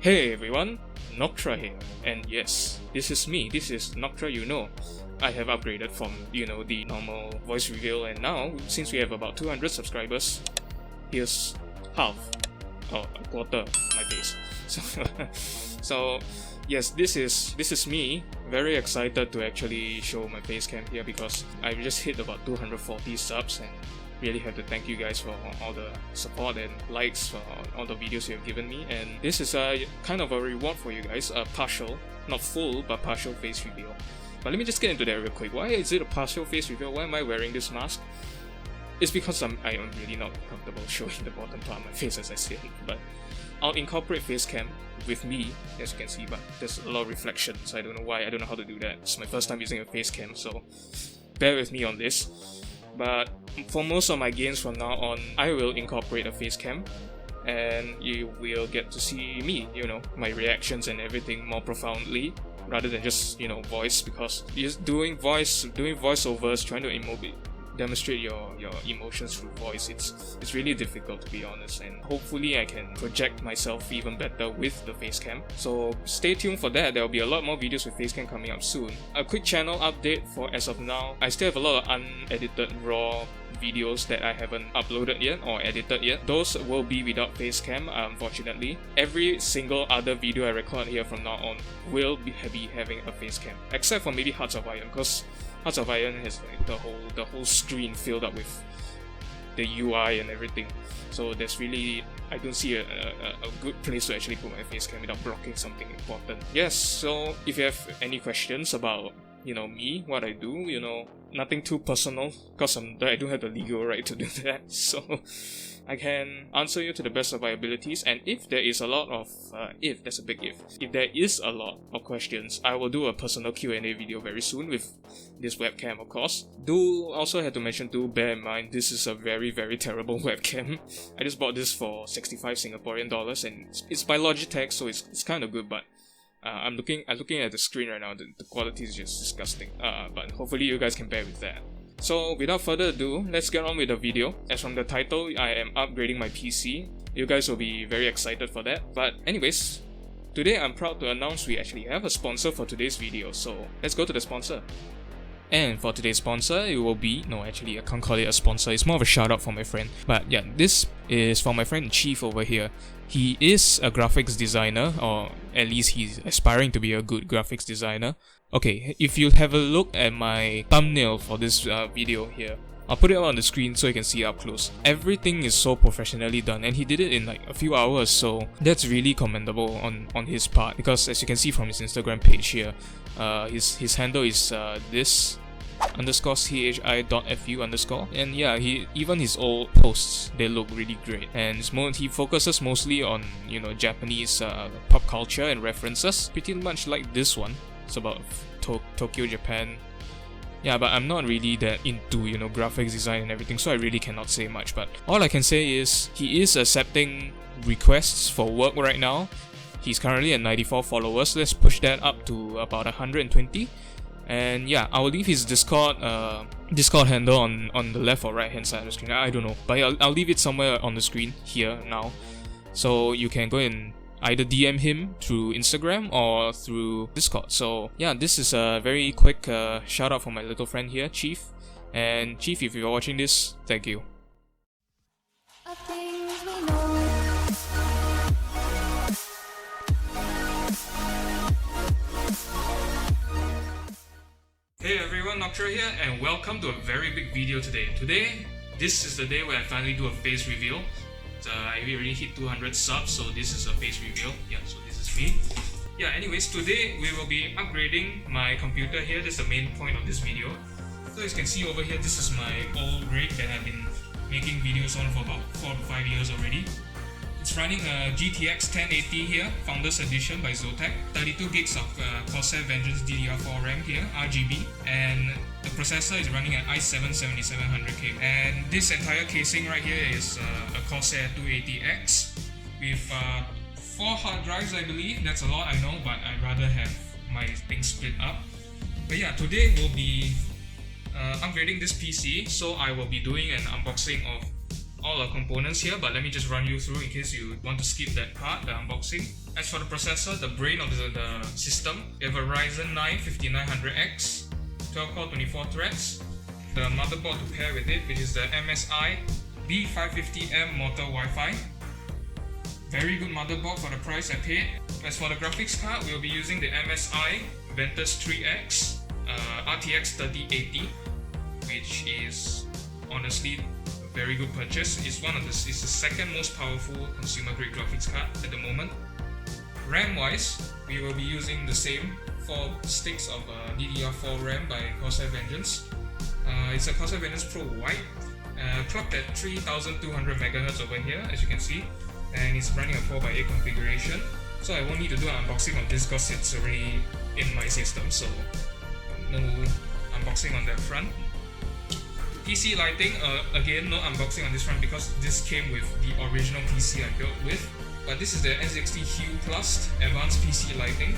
Hey everyone, Noctra here, and yes, this is me, this is Noctra I have upgraded from, the normal voice reveal, and now, since we have about 200 subscribers, here's half, or a quarter of my face. So yes, this is me, very excited to actually show my face cam here because I just hit about 240 subs and really have to thank you guys for all the support and likes for all the videos you have given me, and this is a kind of a reward for you guys, a partial, not full, but partial face reveal. But let me just get into that real quick. Why is it a partial face reveal? Why am I wearing this mask? It's because I am really not comfortable showing the bottom part of my face, as I said, but I'll incorporate face cam with me, as you can see, but there's a lot of reflection, so I don't know why, I don't know how to do that. It's my first time using a face cam, so bear with me on this. But for most of my games from now on, I will incorporate a face cam, and you will get to see me, my reactions and everything more profoundly, rather than just, voice, because just doing voiceovers, trying to demonstrate your emotions through voice, it's really difficult, to be honest, and hopefully I can project myself even better with the face cam. So stay tuned for that. There will be a lot more videos with face cam coming up soon. A quick channel update for as of now, I still have a lot of unedited raw videos that I haven't uploaded yet or edited yet. Those will be without face cam, unfortunately. Every single other video I record here from now on will be having a face cam, except for maybe Hearts of Iron, because Hearts of Iron has like the whole screen filled up with the UI and everything. So there's really, I don't see a good place to actually put my face cam without blocking something important. Yes, so if you have any questions about me, what I do, nothing too personal, because I don't have the legal right to do that, so I can answer you to the best of my abilities. And if there is a lot of, if there is a lot of questions, I will do a personal Q&A video very soon with this webcam, of course. Do also have to mention, bear in mind, this is a very, very terrible webcam. I just bought this for 65 Singaporean dollars, and it's by Logitech, so it's kind of good, but I'm looking at the screen right now. The quality is just disgusting. But hopefully you guys can bear with that. So without further ado, let's get on with the video. As from the title, I am upgrading my PC. You guys will be very excited for that. But anyways, today I'm proud to announce we actually have a sponsor for today's video. So let's go to the sponsor. And for today's sponsor, it will be, no, actually I can't call it a sponsor, it's more of a shout out for my friend. But yeah, this is for my friend Chief over here. He is a graphics designer, or at least he's aspiring to be a good graphics designer. Okay, if you have a look at my thumbnail for this video here, I'll put it on the screen so you can see it up close. Everything is so professionally done, and he did it in like a few hours, so that's really commendable on his part, because as you can see from his Instagram page here, his handle is this _chi.fu_, and yeah, even his old posts, they look really great, and he focuses mostly on Japanese pop culture and references, pretty much like this one. It's about Tokyo, Japan. Yeah, but I'm not really that into graphics design and everything, so I really cannot say much. But all I can say is he is accepting requests for work right now. He's currently at 94 followers. Let's push that up to about 120. And yeah, I will leave his Discord handle on the left or right hand side of the screen. I don't know, but I'll leave it somewhere on the screen here now, so you can go and either DM him through Instagram or through Discord. So yeah, this is a very quick shout out for my little friend here, Chief. And Chief, if you're watching this, thank you. Hey everyone, Noctra here, and welcome to a very big video today. Today, this is the day where I finally do a face reveal. I already hit 200 subs, so this is a face reveal. Yeah, so this is me. Yeah, anyways, today we will be upgrading my computer here. That's the main point of this video. So as you can see over here, this is my old rig that I've been making videos on for about 4 to 5 years already. It's running a GTX 1080 here, Founders Edition by Zotac. 32 gigs of Corsair Vengeance DDR4 RAM here, RGB, and the processor is running an i7 7700K. And this entire casing right here is a Corsair 280X with 4 hard drives, I believe. That's a lot, I know, but I'd rather have my things split up. But yeah, today we'll be upgrading this PC, so I will be doing an unboxing of all our components here, but let me just run you through in case you want to skip that part, the unboxing. As for the processor, the brain of the system, we have a Ryzen 9 5900X, 12-core 24 threads. The motherboard to pair with it, which is the MSI B550M Motor Wi-Fi. Very good motherboard for the price I paid. As for the graphics card, we'll be using the MSI Ventus 3X RTX 3080, which is honestly a very good purchase. It's the second most powerful consumer grade graphics card at the moment. RAM wise, we will be using the same 4 sticks of DDR4 RAM by Corsair Vengeance. It's a Corsair Vengeance Pro White, clocked at 3200 MHz over here, as you can see, and it's running a 4x8 configuration. So I won't need to do an unboxing of this because it's already in my system, so no unboxing on that front. PC lighting, again no unboxing on this front because this came with the original PC I built with. But this is the NZXT Hue Plus Advanced PC lighting.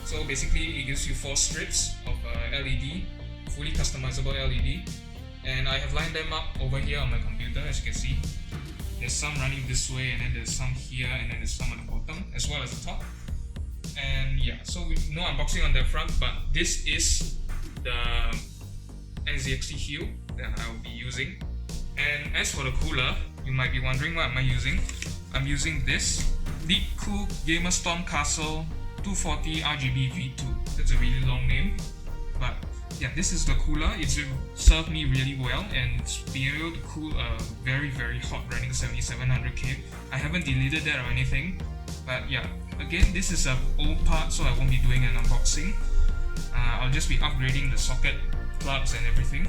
So basically it gives you 4 strips of LED, fully customizable LED. And I have lined them up over here on my computer, as you can see. There's some running this way, and then there's some here, and then there's some at the bottom, as well as the top. And yeah, so no unboxing on that front, but this is the NZXT Hue that I will be using. And as for the cooler, you might be wondering what am I using. I'm using this Deepcool Gamer Storm Castle 240 RGB V2. That's a really long name, but yeah, this is the cooler. It's served me really well, and it's been able to cool a very hot running 7700K. I haven't deleted that or anything, but yeah, again, this is an old part, so I won't be doing an unboxing. I'll just be upgrading the socket plugs and everything.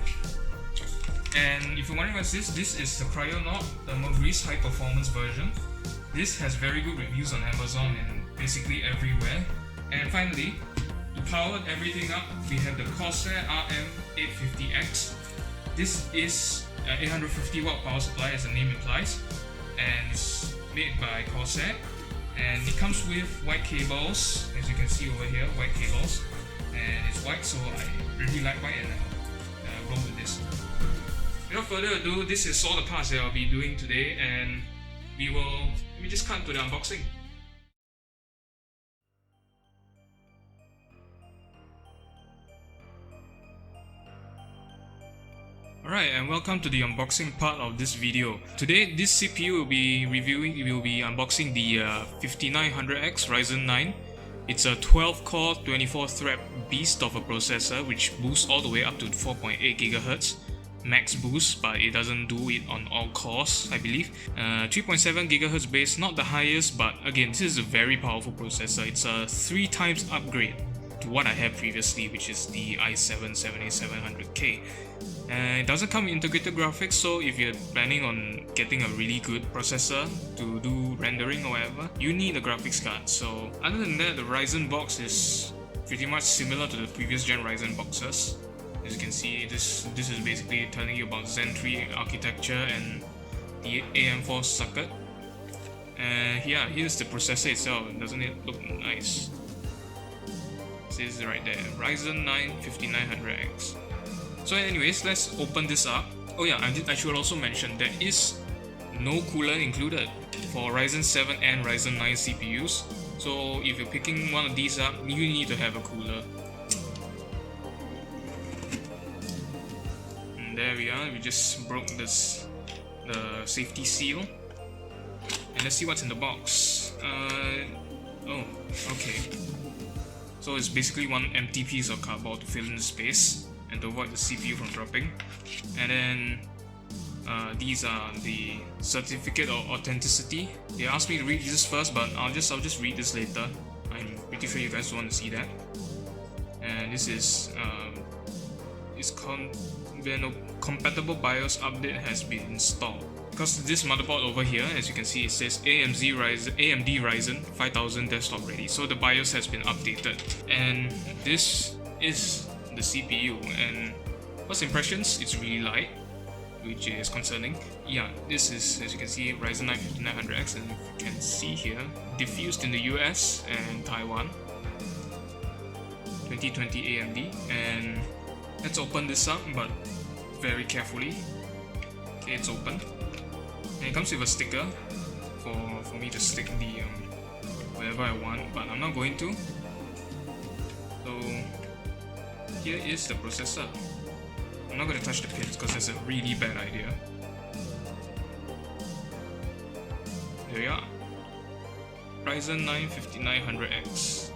And if you're wondering what's this is the Cryonaut Thermobreeze High Performance version. This has very good reviews on Amazon and basically everywhere. And finally, to power everything up, we have the Corsair RM850X. This is an 850 watt power supply, as the name implies, and it's made by Corsair. And it comes with white cables, as you can see over here, white cables, and it's white, so I really like white, and I'll roll with this. Without further ado, this is all the parts that I'll be doing today, and let me just cut to the unboxing. Alright, and welcome to the unboxing part of this video. Today, this CPU will be unboxing the 5900X Ryzen 9. It's a 12-core 24-thread beast of a processor which boosts all the way up to 4.8 GHz max boost, but it doesn't do it on all cores, I believe. 3.7 GHz base, not the highest, but again, this is a very powerful processor. It's a 3 times upgrade to what I had previously, which is the i7 7700K. It doesn't come with integrated graphics, so if you're planning on getting a really good processor to do rendering or whatever, you need a graphics card. So other than that, the Ryzen box is pretty much similar to the previous gen Ryzen boxes. As you can see, this is basically telling you about Zen 3 architecture and the AM4 socket. And yeah, here's the processor itself. Doesn't it look nice? This is right there, Ryzen 9 5900X. So anyways, let's open this up. Oh yeah, I should also mention there is no cooler included for Ryzen 7 and Ryzen 9 CPUs. So if you're picking one of these up, you need to have a cooler. And there we are, we just broke the safety seal. And let's see what's in the box. Oh, okay. So it's basically one empty piece of cardboard to fill in the space and to avoid the CPU from dropping. And then these are the certificate of authenticity. They asked me to read this first, but I'll just read this later. I'm pretty sure you guys want to see that. And this is compatible BIOS update has been installed. Because this motherboard over here, as you can see, it says AMD Ryzen 5000 desktop ready. So the BIOS has been updated, and this is the CPU. And first impressions, it's really light, which is concerning. Yeah, this is, as you can see, Ryzen 9 5900X, and you can see here, diffused in the US and Taiwan. 2020 AMD. And let's open this up, but very carefully. Okay, it's open. And it comes with a sticker for me to stick the whatever I want, but I'm not going to. So here is the processor. I'm not going to touch the pins because that's a really bad idea. There we are. Ryzen 9 5900X.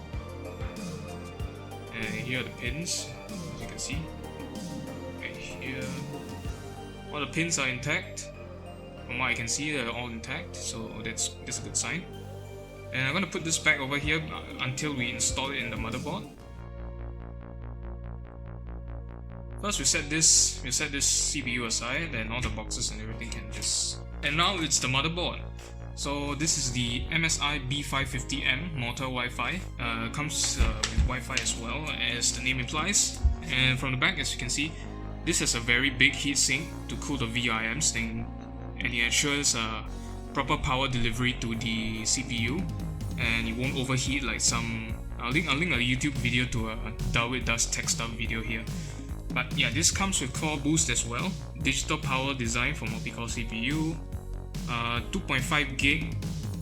And here are the pins, as you can see. Right here. All the pins are intact. From what I can see, they're all intact, so that's a good sign. And I'm going to put this back over here until we install it in the motherboard. First we set this CPU aside, and all the boxes and everything can just... And now it's the motherboard. So this is the MSI B550M Motor Wi-Fi. Comes with Wi-Fi as well, as the name implies. And from the back, as you can see, this has a very big heatsink to cool the VRMs thing, and it ensures proper power delivery to the CPU, and it won't overheat like some... I'll link a YouTube video to a Darwin Does Tech Stuff video here. But yeah, this comes with core boost as well, digital power design for multi-core CPU, 2.5 gig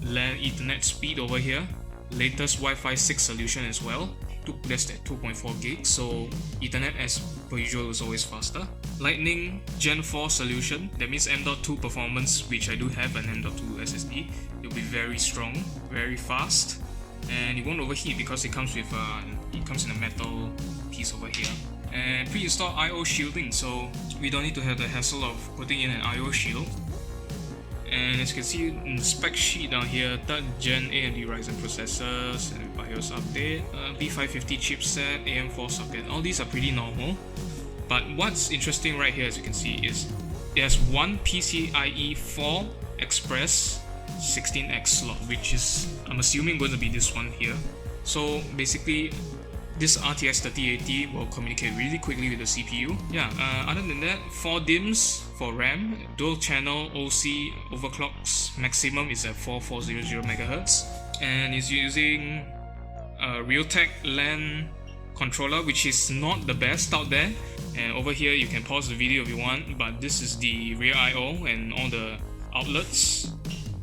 LAN Ethernet speed over here, latest Wi-Fi 6 solution as well, that's at 2.4 gigs, so Ethernet as per usual is always faster. Lightning Gen 4 solution, that means M.2 performance, which I do have an M.2 SSD. It'll be very strong, very fast, and it won't overheat because it comes with in a metal piece over here. And pre-installed I/O shielding, so we don't need to have the hassle of putting in an I/O shield. And as you can see in the spec sheet down here, 3rd gen AMD Ryzen processors and BIOS update, B550 chipset, AM4 socket, all these are pretty normal. But what's interesting right here, as you can see, is it has one PCIe 4 Express 16X slot, which is, I'm assuming, going to be this one here. So basically, this RTX 3080 will communicate really quickly with the CPU. Yeah, other than that, 4 DIMMs for RAM, dual channel OC overclocks, maximum is at 4400 MHz, and is using a Realtek LAN controller, which is not the best out there. And over here you can pause the video if you want, but this is the rear I/O and all the outlets.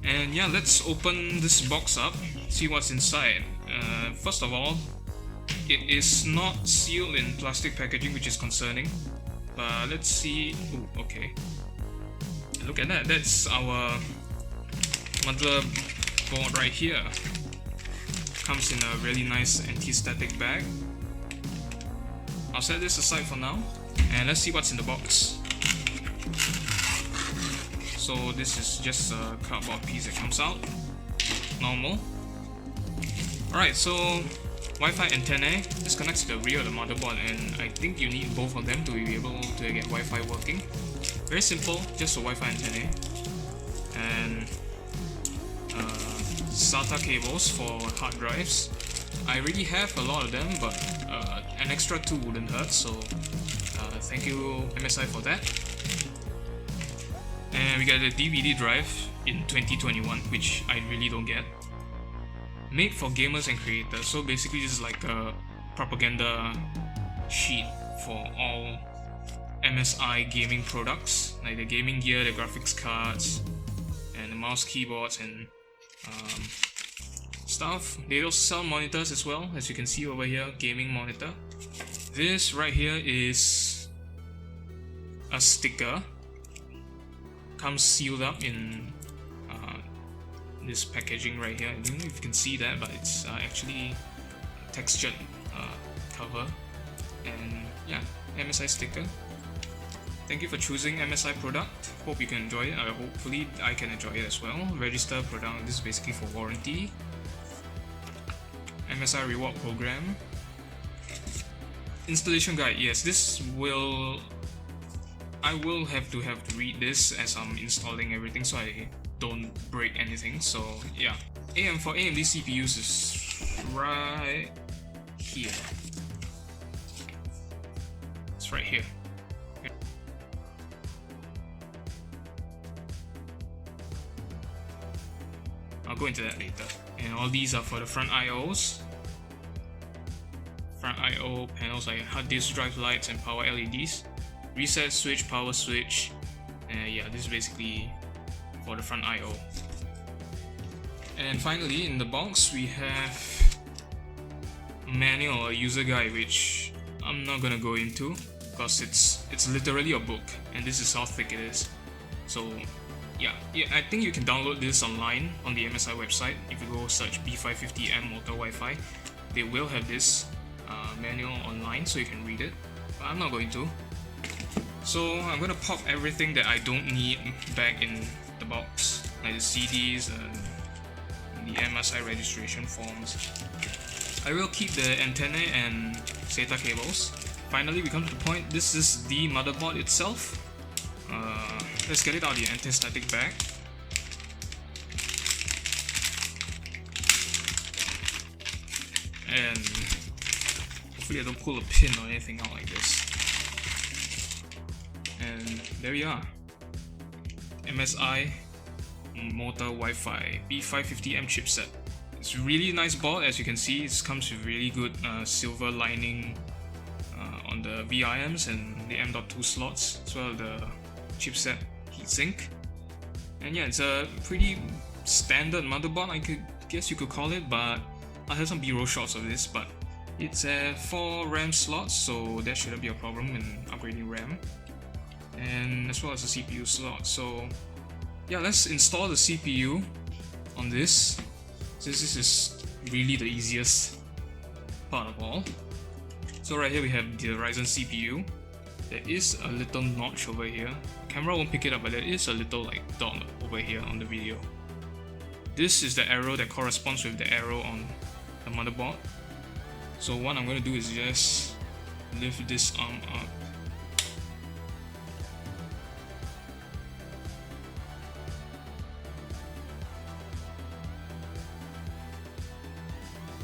And yeah, let's open this box up, see what's inside. First of all, it is not sealed in plastic packaging, which is concerning. But let's see. Ooh, okay. Look at that. That's our motherboard right here. Comes in a really nice anti-static bag. I'll set this aside for now, and let's see what's in the box. So this is just a cardboard piece that comes out. Normal. Alright, so Wi-Fi antennae. This connects to the rear of the motherboard, and I think you need both of them to be able to get Wi-Fi working. Very simple, just a Wi-Fi antennae. And SATA cables for hard drives. I already have a lot of them, but an extra 2 wouldn't hurt, so thank you MSI for that. And we got a DVD drive in 2021, which I really don't get. Made for gamers and creators, so basically this is like a propaganda sheet for all MSI gaming products, like the gaming gear, the graphics cards, and the mouse, keyboards, and stuff. They also sell monitors as well, as you can see over here, gaming monitor. This right here is a sticker, comes sealed up in this packaging right here. I don't know if you can see that, but it's actually a textured cover. And yeah, MSI sticker. Thank you for choosing MSI product. Hope you can enjoy it. Hopefully I can enjoy it as well. Register product. This is basically for warranty. MSI reward program. Installation guide. Yes, this will... I will have to read this as I'm installing everything, so I don't break anything. So yeah, for AMD CPUs is right here. It's right here. I'll go into that later. And all these are for the front IOs. Front IO panels like hard disk drive lights and power LEDs. Reset switch, power switch. Yeah, this is basically for the front I/O. And finally, in the box we have a manual or user guide, which I'm not gonna go into because it's literally a book, and this is how thick it is. So yeah, I think you can download this online on the MSI website. If you go search B550M Motor Wi-Fi, they will have this manual online, so you can read it. But I'm not going to. So I'm gonna pop everything that I don't need back in the box, like the CDs and the MSI registration forms. I will keep the antenna and SATA cables. Finally, we come to the point. This is the motherboard itself. Let's get it out of the anti-static bag. And hopefully I don't pull a pin or anything out like this. And there we are. MSI Motor Wi-Fi B550M chipset. It's a really nice board, as you can see. It comes with really good silver lining on the VRMs and the M.2 slots, as well as the chipset heatsink. And yeah, it's a pretty standard motherboard, I guess you could call it, but I have some B-roll shots of this, but it's 4 RAM slots, so that shouldn't be a problem in upgrading RAM. And as well as a CPU slot. So yeah, let's install the CPU on this. Since this is really the easiest part of all. So right here we have the Ryzen CPU. There is a little notch over here. Camera won't pick it up, but there is a little like dot over here on the video. This is the arrow that corresponds with the arrow on the motherboard. So what I'm going to do is just lift this arm up.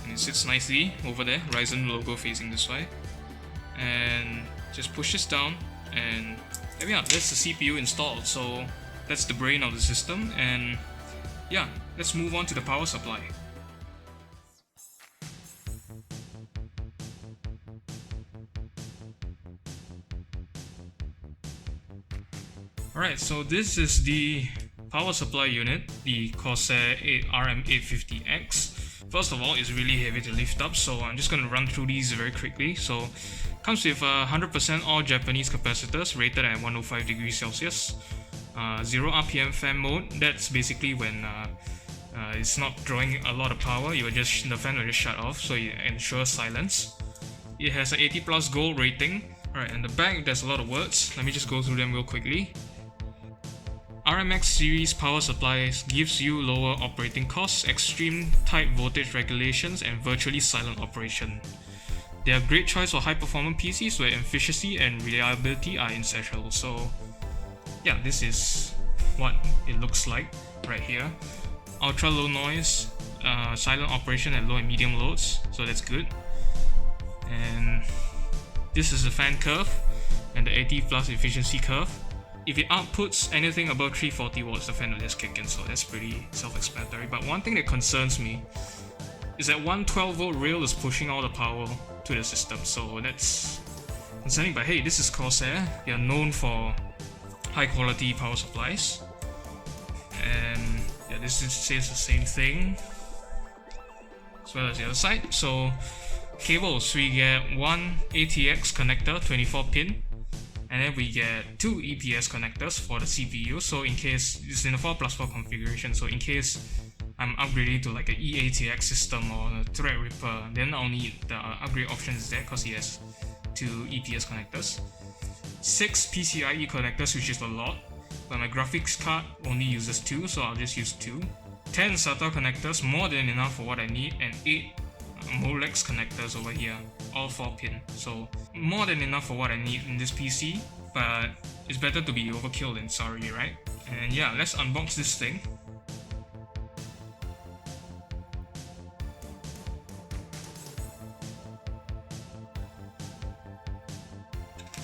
And it sits nicely over there, Ryzen logo facing this way. And just push this down, and there we are, that's the CPU installed. So that's the brain of the system, and yeah, let's move on to the power supply. Alright, so this is the power supply unit, the Corsair RM850X. First of all, it's really heavy to lift up, so I'm just going to run through these very quickly. So comes with 100% all Japanese capacitors rated at 105 degrees Celsius. 0 RPM fan mode, that's basically when it's not drawing a lot of power, the fan will just shut off, so it ensures silence. It has an 80 plus gold rating. Alright, and the back there's a lot of words, let me just go through them real quickly. RMX series power supplies gives you lower operating costs, extreme tight voltage regulations, and virtually silent operation. They are a great choice for high-performance PCs where efficiency and reliability are essential. So yeah, this is what it looks like right here. Ultra low noise, silent operation at low and medium loads, so that's good. And this is the fan curve and the 80 plus efficiency curve. If it outputs anything above 340 watts, the fan will just kick in, so that's pretty self-explanatory. But one thing that concerns me is that one 12 volt rail is pushing all the power to the system, so that's concerning. But hey, this is Corsair, they are known for high quality power supplies. And yeah, this says the same thing as well as the other side. So cables, we get one ATX connector, 24 pin, and then we get 2 EPS connectors for the CPU. So in case it's in a 4+4 configuration, so in case I'm upgrading to like an eATX system or a Threadripper, then I'll need the upgrade options there because it has 2 EPS connectors. 6 PCIe connectors, which is a lot, but my graphics card only uses 2, so I'll just use 2. 10 SATA connectors, more than enough for what I need, and 8 Molex connectors over here, all 4 pin. So more than enough for what I need in this PC, but it's better to be overkill than sorry, right? And yeah, let's unbox this thing.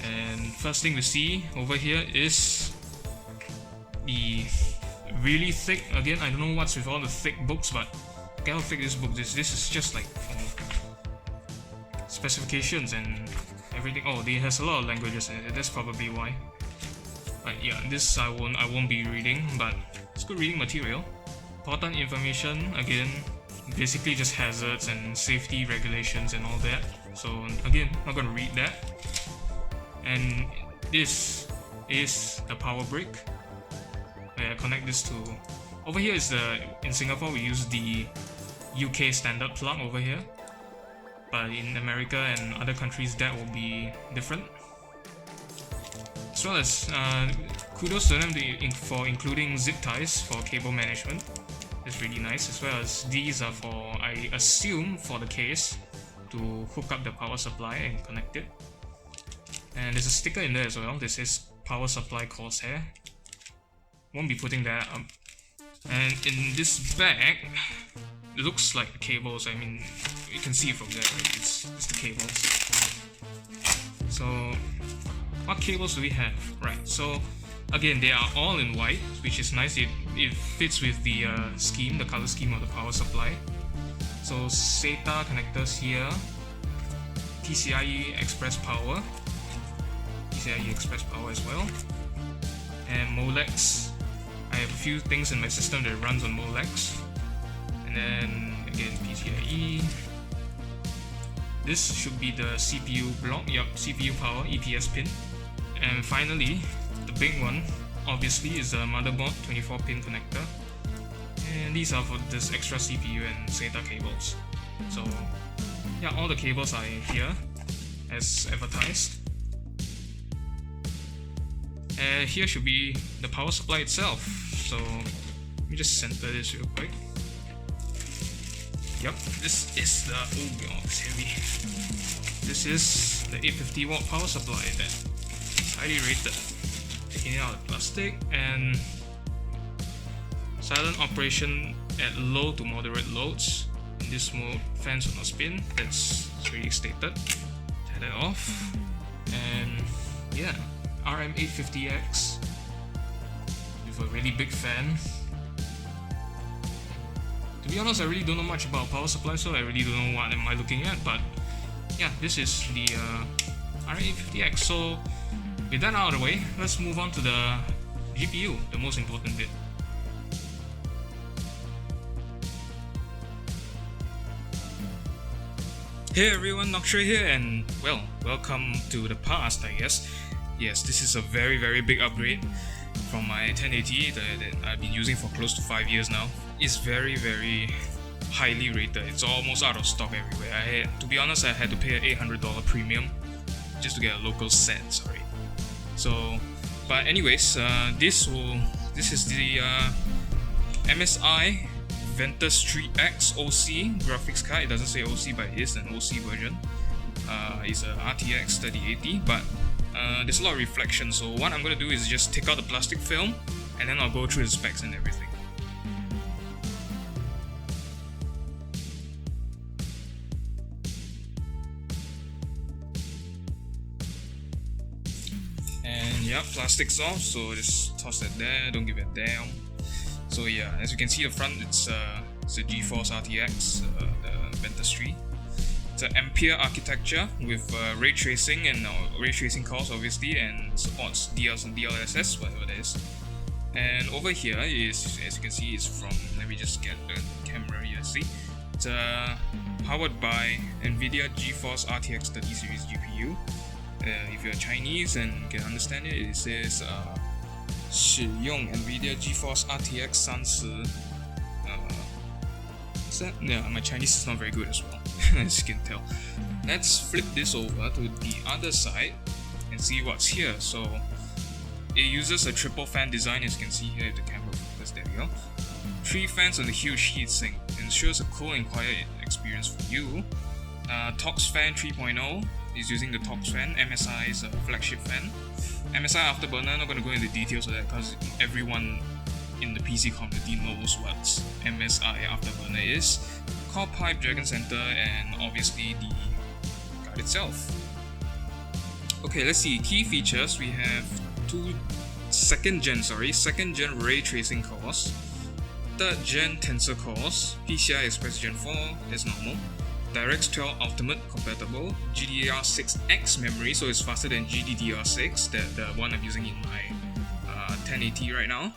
And first thing we see over here is the really thick, again I don't know what's with all the thick books, but look how thick this book is. This is just like specifications and everything. Oh, it has a lot of languages in it, that's probably why. But yeah, this I won't be reading, but good reading material. Important information, again, basically just hazards and safety regulations and all that. So again, not gonna read that. And this is the power brick. I connect this to... Over here is the... In Singapore we use the UK standard plug over here. But in America and other countries that will be different. As well as kudos to them for including zip ties for cable management. It's really nice, as well as these are for, I assume, for the case to hook up the power supply and connect it. And there's a sticker in there as well. This is power supply Corsair. Won't be putting that up. And in this bag, it looks like the cables. I mean, you can see it from there, right? It's the cables. So, what cables do we have? Right, so again, they are all in white, which is nice. It fits with the scheme, the color scheme of the power supply. So SATA connectors here, PCIe Express Power, PCIe Express Power as well, and Molex. I have a few things in my system that runs on Molex, and then again PCIe. This should be the CPU block, yup, CPU power EPS pin. And finally, the big one, obviously, is the motherboard 24-pin connector. And these are for this extra CPU and SATA cables. So, yeah, all the cables are here, as advertised. And here should be the power supply itself. So, let me just center this real quick. Yep, this is the... oh god, it's heavy. This is the 850 watt power supply that is highly rated. Taking it out of the plastic, and silent operation at low to moderate loads. In this mode, fans will not spin. That's really stated. Take that off, and yeah, RM850X with a really big fan. To be honest, I really don't know much about power supply, so I really don't know what am I looking at. But yeah, this is the RM850X. So with that out of the way, let's move on to the GPU, the most important bit. Hey everyone, Noctra here, and well, welcome to the past, I guess. Yes, this is a very big upgrade from my 1080 that I've been using for close to 5 years now. It's very highly rated. It's almost out of stock everywhere. To be honest, I had to pay an $800 premium just to get a local set, sorry. So, but anyways, this is the MSI Ventus 3X OC graphics card. It doesn't say OC, but it is an OC version. It's a RTX 3080, but there's a lot of reflection. So what I'm gonna do is just take out the plastic film, and then I'll go through the specs and everything. And yeah, plastic's off, so just toss that there, don't give it a damn. So yeah, as you can see, the front, it's a GeForce RTX, the Ventus 3. It's an Ampere architecture with ray tracing and ray tracing cores obviously, and supports DLS and DLSS, whatever that is. And over here is, as you can see, is from, let me just get the camera here, see? It's powered by NVIDIA GeForce RTX 30 series GPU. If you're Chinese and can understand it, it says 使用 NVIDIA GeForce RTX 30. Yeah, my Chinese is not very good as well, as you can tell. Let's flip this over to the other side and see what's here. So it uses a triple fan design, as you can see here. The camera focus, there we go. 3 fans on the huge heatsink, ensures a cool and quiet experience for you. Tox fan 3.0 is using the Tox fan, MSI's flagship fan. MSI Afterburner, not going to go into details of that because everyone in the PC community knows what MSI Afterburner is. Core pipe, Dragon Center, and obviously the card itself. Okay, let's see. Key features, we have second gen ray tracing cores, 3rd gen tensor cores, PCI Express Gen 4 as normal, DirectX 12 Ultimate compatible, GDDR6X memory, so it's faster than GDDR6, the one I'm using in my 1080 right now.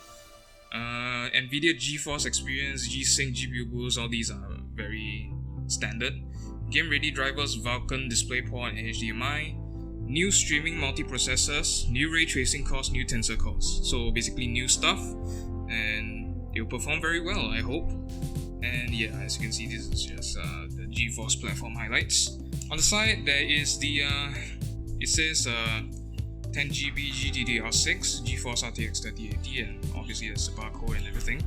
NVIDIA GeForce Experience, G-Sync, GPU boost, all these are very standard. Game ready drivers, Vulkan, DisplayPort, and HDMI. New streaming multiprocessors, new ray tracing cores, new tensor cores. So basically new stuff, and it'll perform very well, I hope. And yeah, as you can see, this is just the GeForce platform highlights. On the side, there is the it says 10GB GDDR6, GeForce RTX 3080, and obviously there's the barcode and everything.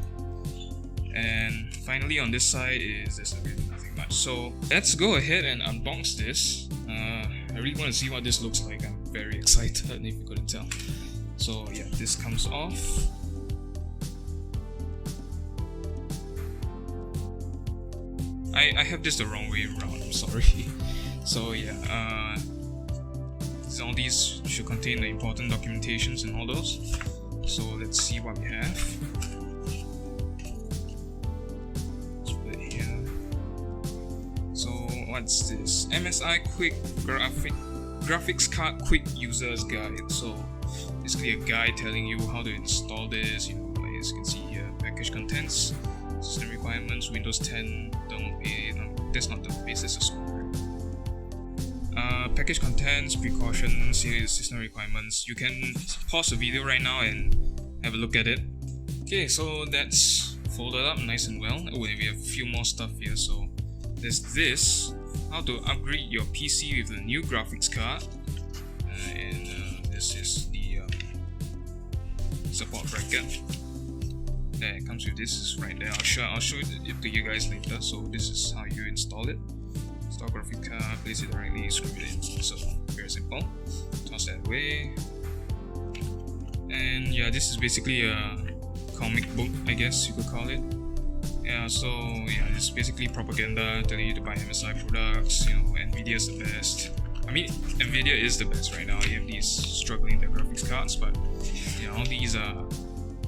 And finally on this side is there's really nothing much. So let's go ahead and unbox this. I really want to see what this looks like. I'm very excited if you couldn't tell. So yeah, this comes off. I have this the wrong way around, I'm sorry. So yeah, all these should contain the important documentations and all those. So let's see what we have. Let's put it here. So what's this? MSI Quick Graphics Card Quick User's Guide. So basically a guide telling you how to install this. You know, like as you can see here, package contents, system requirements, Windows 10 download page. No, that's not the basis of software. Package contents, precautions, here is system requirements. You can pause the video right now and have a look at it. Okay, so that's folded up nice and well. Oh, and we have a few more stuff here. So there's this, how to upgrade your PC with a new graphics card, and this is the support bracket. There, it comes with this, is right there. I'll show it to you guys later. So this is how you install it. Install graphic card, place it directly, screw it in. So very simple. Toss that away. And yeah, this is basically a comic book, I guess you could call it. Yeah, so yeah, it's basically propaganda telling you to buy MSI products. You know, NVIDIA is the best. I mean, NVIDIA is the best right now. AMD is struggling with their graphics cards, but you know, all these are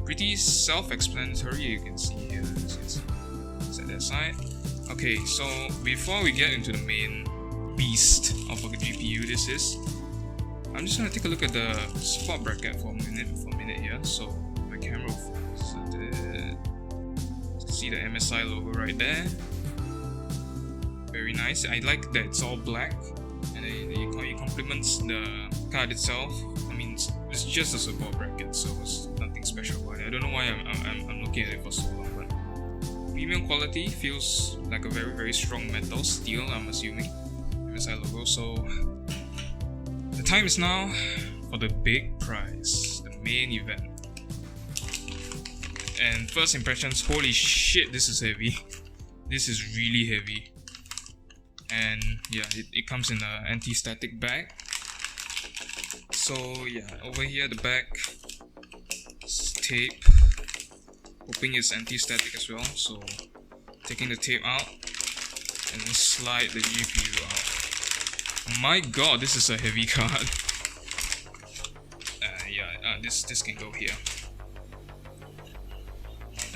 pretty self-explanatory. You can see here. Set that aside. Okay, so before we get into the main beast of a GPU, I'm just gonna take a look at the support bracket for a minute here. So my camera will focus on it. See the MSI logo right there. Very nice. I like that it's all black, and it complements the card itself. I mean, it's just a support bracket, so it's nothing special about it. I don't know why I'm looking at it for so long, but premium quality, feels like a very, very strong metal, steel, I'm assuming. MSI logo. So the time is now for the big prize, the main event. And first impressions, holy shit, this is heavy. This is really heavy. And yeah, it comes in an anti-static bag. So yeah, over here the back is tape. Hoping it's anti-static as well. So taking the tape out and then slide the GPU out. My god, this is a heavy card. This can go here.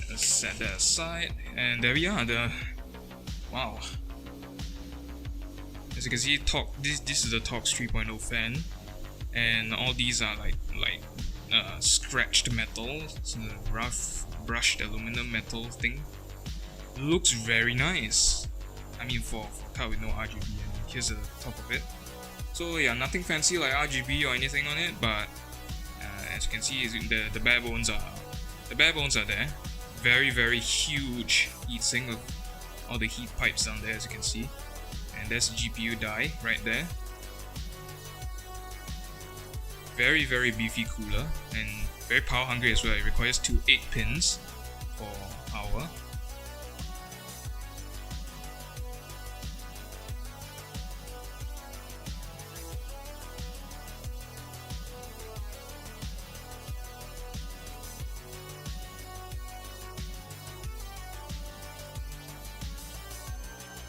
Let's set that aside, and there we are. Wow. As you can see, this is the Torx 3.0 fan, and all these are like scratched metal. It's a rough brushed aluminum metal thing. Looks very nice. I mean, for a card with no RGB, and here's the top of it. So yeah, nothing fancy like RGB or anything on it, but as you can see, the bare bones are there. Very, very huge heatsink with all the heat pipes down there, as you can see. And there's a GPU die right there. Very, very beefy cooler and very power hungry as well. It requires two 8 pins for power.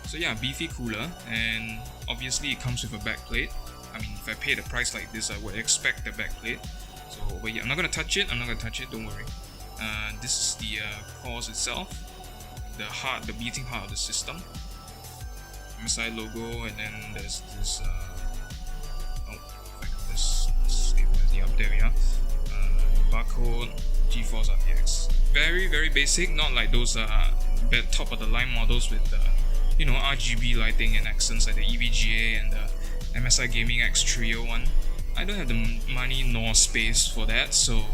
So yeah, beefy cooler, and obviously it comes with a backplate. I mean, if I paid a price like this, I would expect the backplate. So over here, I'm not gonna touch it, don't worry. This is the cores itself, the beating heart of the system. MSI logo, and then there's this, if I can just stabilize the up, there we are. Barcode, GeForce RTX. Very basic, not like those top of the line models with RGB lighting and accents like the EVGA and the MSI Gaming X301. I don't have the money nor space for that, so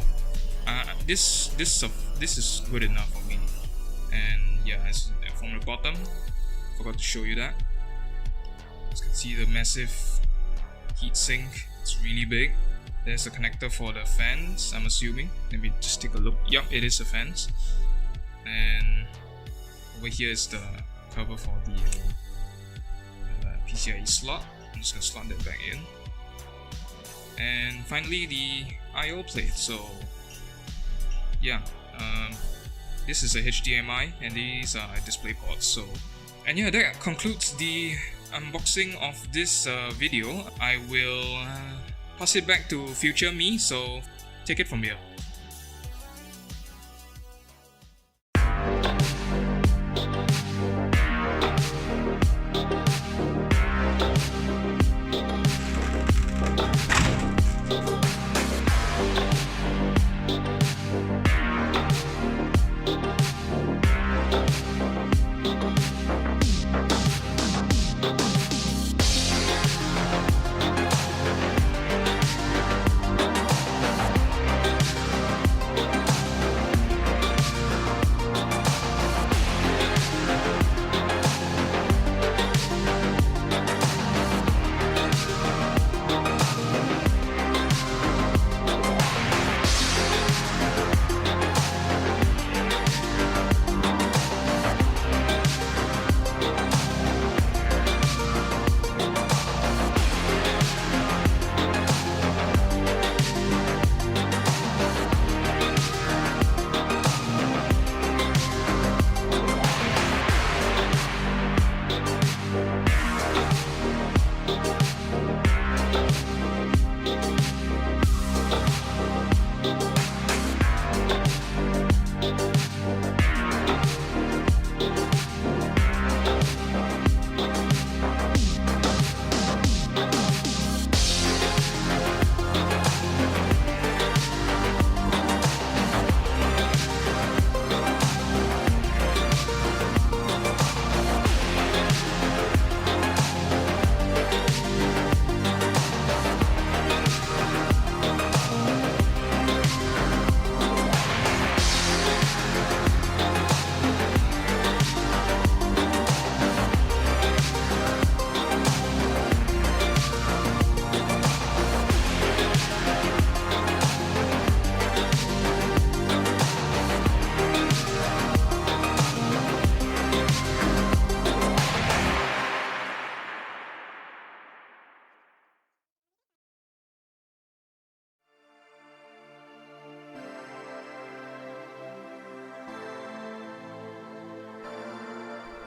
this is good enough for me. And yeah, from the bottom, forgot to show you that. As you can see, the massive heatsink. It's really big. There's a connector for the fans, I'm assuming. Let me just take a look. Yup, it is the fans. And over here is the cover for the PCIe slot. I'm just gonna slot that back in. And finally, the I/O plate. So yeah, this is a HDMI and these are display ports. So, and yeah, that concludes the unboxing of this video. I will pass it back to future me, so take it from here.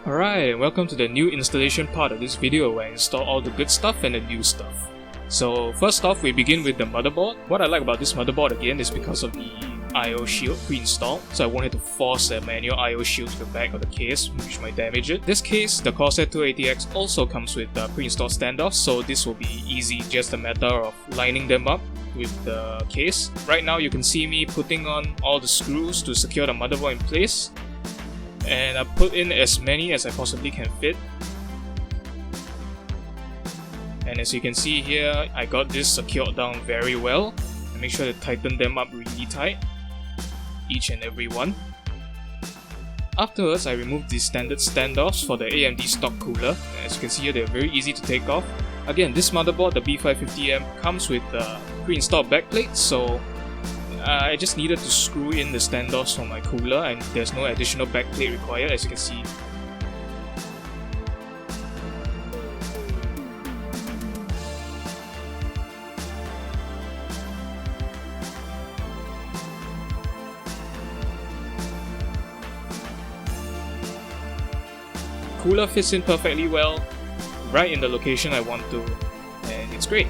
Alright, welcome to the new installation part of this video where I install all the good stuff and the new stuff. So first off, we begin with the motherboard. What I like about this motherboard again is because of the I/O shield pre-installed, so I won't have to force a manual I/O shield to the back of the case, which might damage it. This case, the Corsair 280X also comes with pre-installed standoffs, so this will be easy, just a matter of lining them up with the case. Right now you can see me putting on all the screws to secure the motherboard in place, and I put in as many as I possibly can fit. And as you can see here, I got this secured down very well. I make sure to tighten them up really tight, each and every one. Afterwards, I removed the standard standoffs for the AMD stock cooler. As you can see here, they're very easy to take off. Again, this motherboard, the B550M, comes with a pre-installed backplate, so I just needed to screw in the standoffs for my cooler, and there's no additional backplate required, as you can see. Cooler fits in perfectly well, right in the location I want to, and it's great.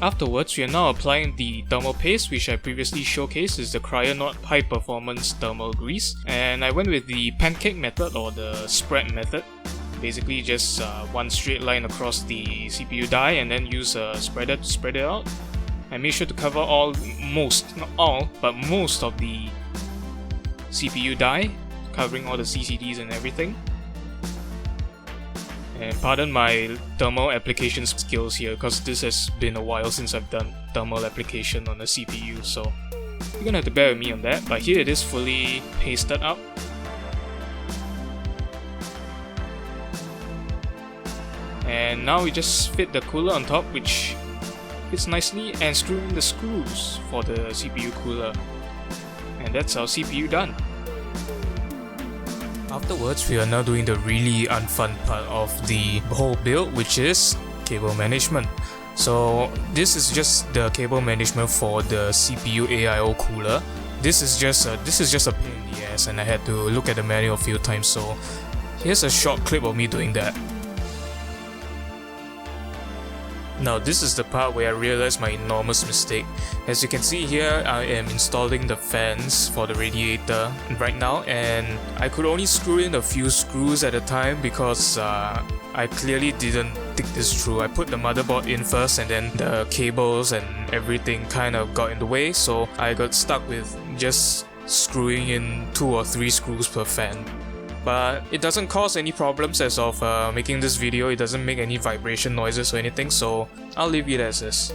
Afterwards, we are now applying the thermal paste, which I previously showcased is the Cryonaut High Performance Thermal Grease, and I went with the pancake method or the spread method. Basically just one straight line across the CPU die and then use a spreader to spread it out. I made sure to cover most, not all, but most of the CPU die, covering all the CCDs and everything. And pardon my thermal application skills here, because this has been a while since I've done thermal application on a CPU, so you're gonna have to bear with me on that. But here it is fully pasted up. And now we just fit the cooler on top, which fits nicely, and screw in the screws for the CPU cooler. And that's our CPU done. Afterwards, we are now doing the really unfun part of the whole build, which is cable management. So this is just the cable management for the CPU AIO cooler. This is just a pain in the ass, and I had to look at the manual a few times. So here's a short clip of me doing that. Now this is the part where I realized my enormous mistake. As you can see here, I am installing the fans for the radiator right now, and I could only screw in a few screws at a time because I clearly didn't think this through. I put the motherboard in first, and then the cables and everything kind of got in the way, so I got stuck with just screwing in 2 or 3 screws per fan. But it doesn't cause any problems as of making this video. It doesn't make any vibration noises or anything, so I'll leave it as is.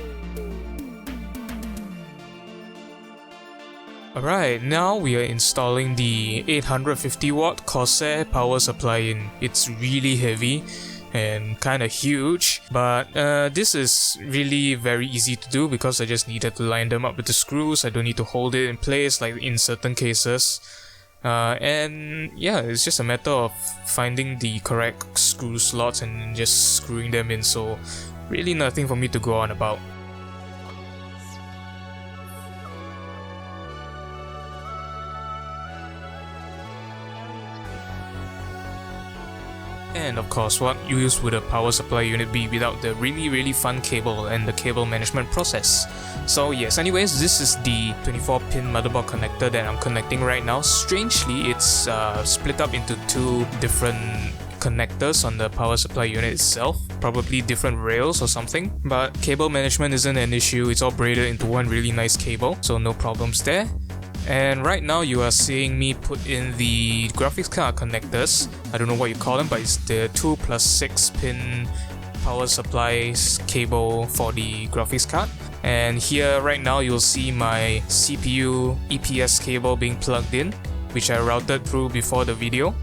Alright, now we are installing the 850 watt Corsair power supply in. It's really heavy and kinda huge, but this is really very easy to do because I just needed to line them up with the screws. I don't need to hold it in place like in certain cases. And yeah, it's just a matter of finding the correct screw slots and just screwing them in, so really nothing for me to go on about. And of course, what use would a power supply unit be without the really fun cable and the cable management process? So yes, anyways, this is the 24-pin motherboard connector that I'm connecting right now. Strangely, it's split up into 2 different connectors on the power supply unit itself, probably different rails or something, but cable management isn't an issue. It's all braided into one really nice cable, so no problems there. And right now you are seeing me put in the graphics card connectors. I don't know what you call them, but it's the 2+6 pin power supplies cable for the graphics card. And here right now you'll see my CPU EPS cable being plugged in, which I routed through before the video.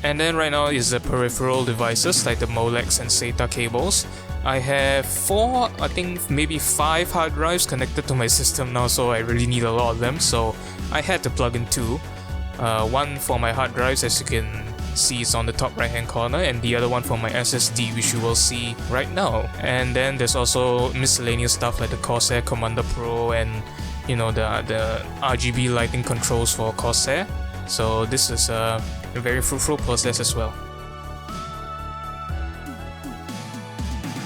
And then right now is the peripheral devices like the Molex and SATA cables. I have 4, I think maybe 5 hard drives connected to my system now, so I really need a lot of them, so I had to plug in 2. One for my hard drives, as you can see is on the top right hand corner, and the other one for my SSD, which you will see right now. And then there's also miscellaneous stuff like the Corsair Commander Pro and you know the RGB lighting controls for Corsair. So this is a very fruitful process as well.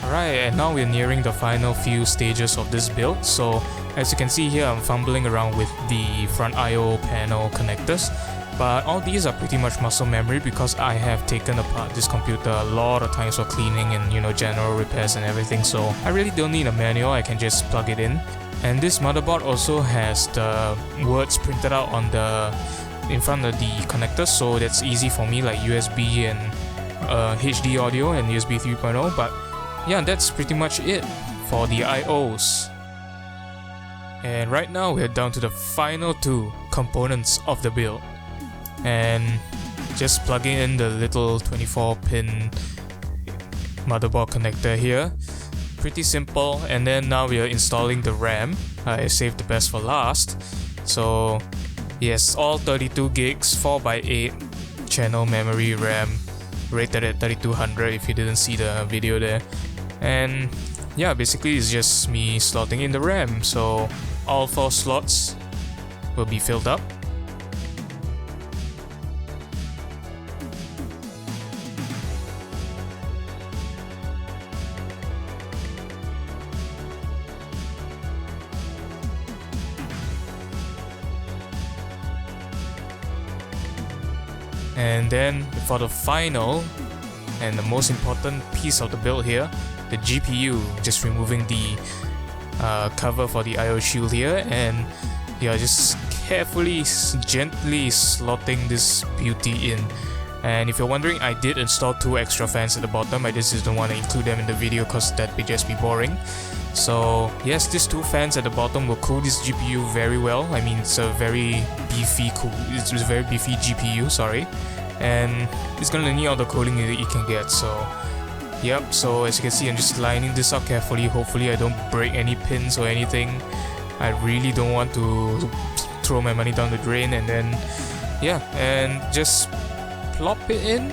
Alright, and now we're nearing the final few stages of this build. So as you can see here, I'm fumbling around with the front I/O panel connectors, but all these are pretty much muscle memory because I have taken apart this computer a lot of times for cleaning and general repairs and everything, so I really don't need a manual. I can just plug it in. And this motherboard also has the words printed out on in front of the connectors, so that's easy for me, like USB and HD audio and USB 3.0. But yeah, that's pretty much it for the I/Os. And right now we're down to the final 2 components of the build, and just plugging in the little 24-pin motherboard connector here. Pretty simple. And then now we are installing the RAM. I saved the best for last. So yes, all 32 gigs 4x8 channel memory RAM, rated at 3200 if you didn't see the video there. And yeah, basically it's just me slotting in the RAM, so all 4 slots will be filled up. And then for the final and the most important piece of the build here, the GPU, just removing the cover for the IO shield here, and yeah, just carefully, gently slotting this beauty in. And if you're wondering, I did install 2 extra fans at the bottom. I just didn't want to include them in the video because that would just be boring. So yes, these 2 fans at the bottom will cool this GPU very well. I mean, it's a very beefy it's a very beefy GPU, sorry. And it's gonna need all the cooling that it can get, so yep. So as you can see, I'm just lining this up carefully. Hopefully I don't break any pins or anything. I really don't want to throw my money down the drain. And then yeah, and just plop it in,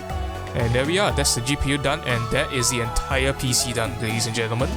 and there we are. That's the GPU done, and that is the entire PC done, ladies and gentlemen.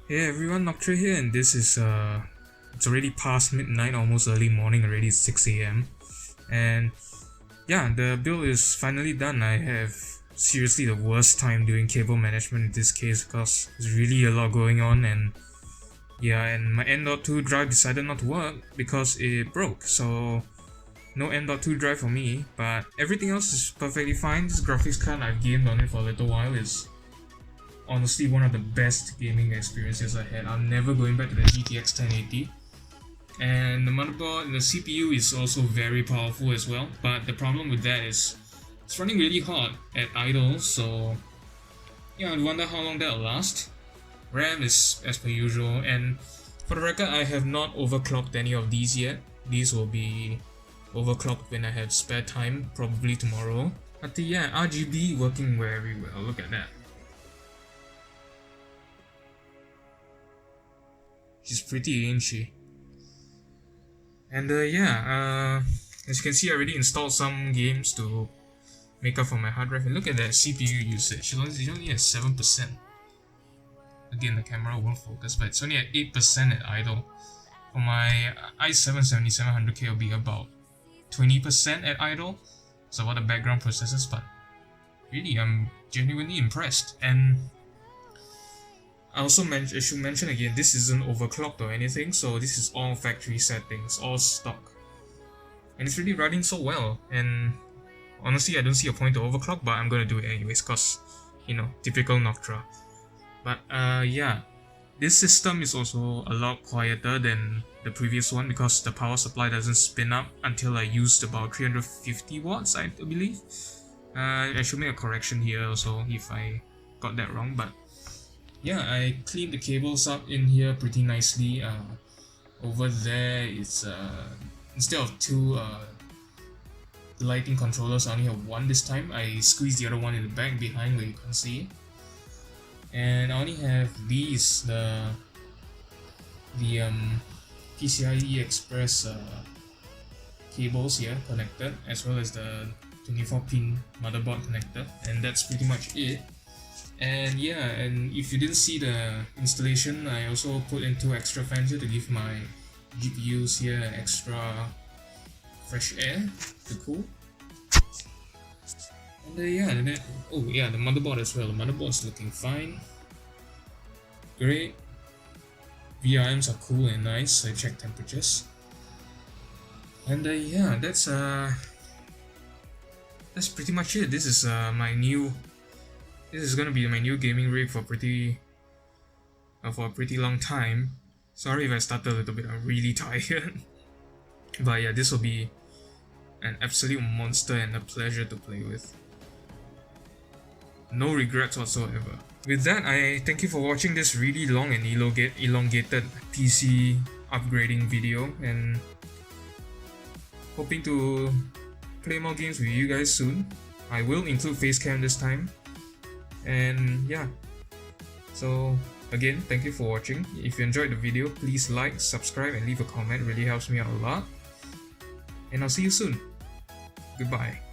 Hey everyone, Noctra here, and this is it's already past midnight, almost early morning already. It's 6 AM, and yeah, the build is finally done. I have seriously the worst time doing cable management in this case because there's really a lot going on, and yeah, and my M.2 drive decided not to work because it broke, so no M.2 drive for me, but everything else is perfectly fine. This graphics card, I've gamed on it for a little while, is honestly one of the best gaming experiences I had. I'm never going back to the GTX 1080. And the motherboard, the CPU is also very powerful as well, but the problem with that is it's running really hot at idle, so yeah, I wonder how long that'll last. RAM is as per usual, and for the record, I have not overclocked any of these yet. These will be overclocked when I have spare time, probably tomorrow. But yeah, RGB working very well, look at that. She's pretty, ain't she? And yeah, as you can see, I already installed some games to make up for my hard drive. And look at that CPU usage. It's only at 7%. Again, the camera won't focus, but it's only at 8% at idle. For my i7-7700K, it'll be about 20% at idle. So what the background processes, but really, I'm genuinely impressed. And I should mention again, this isn't overclocked or anything, so this is all factory settings, all stock. And it's really running so well, and honestly I don't see a point to overclock, but I'm gonna do it anyways, cause, you know, typical Noctra. But yeah, this system is also a lot quieter than the previous one because the power supply doesn't spin up until I used about 350 watts, I believe. I should make a correction here also if I got that wrong, but yeah, I cleaned the cables up in here pretty nicely. Over there, it's instead of 2 lighting controllers, I only have 1 this time. I squeezed the other one in the back behind where you can see. And I only have these, the PCIe Express cables here connected, as well as the 24-pin motherboard connector, and that's pretty much it. And yeah, and if you didn't see the installation, I also put in 2 extra fans here to give my GPUs here extra fresh air to cool. And yeah, oh yeah, the motherboard as well. The motherboard's looking fine. Great. VRMs are cool and nice. I checked temperatures. And yeah, that's pretty much it. This is This is gonna be my new gaming rig for a pretty long time. Sorry if I started a little bit. I'm really tired. But yeah, this will be An absolute monster and a pleasure to play with. No regrets whatsoever. With that, I thank you for watching this really long and elongated PC upgrading video, and hoping to play more games with you guys soon. I will include facecam this time. And yeah, so again, thank you for watching. If you enjoyed the video, please like, subscribe, and leave a comment. It really helps me out a lot. And I'll see you soon. Goodbye.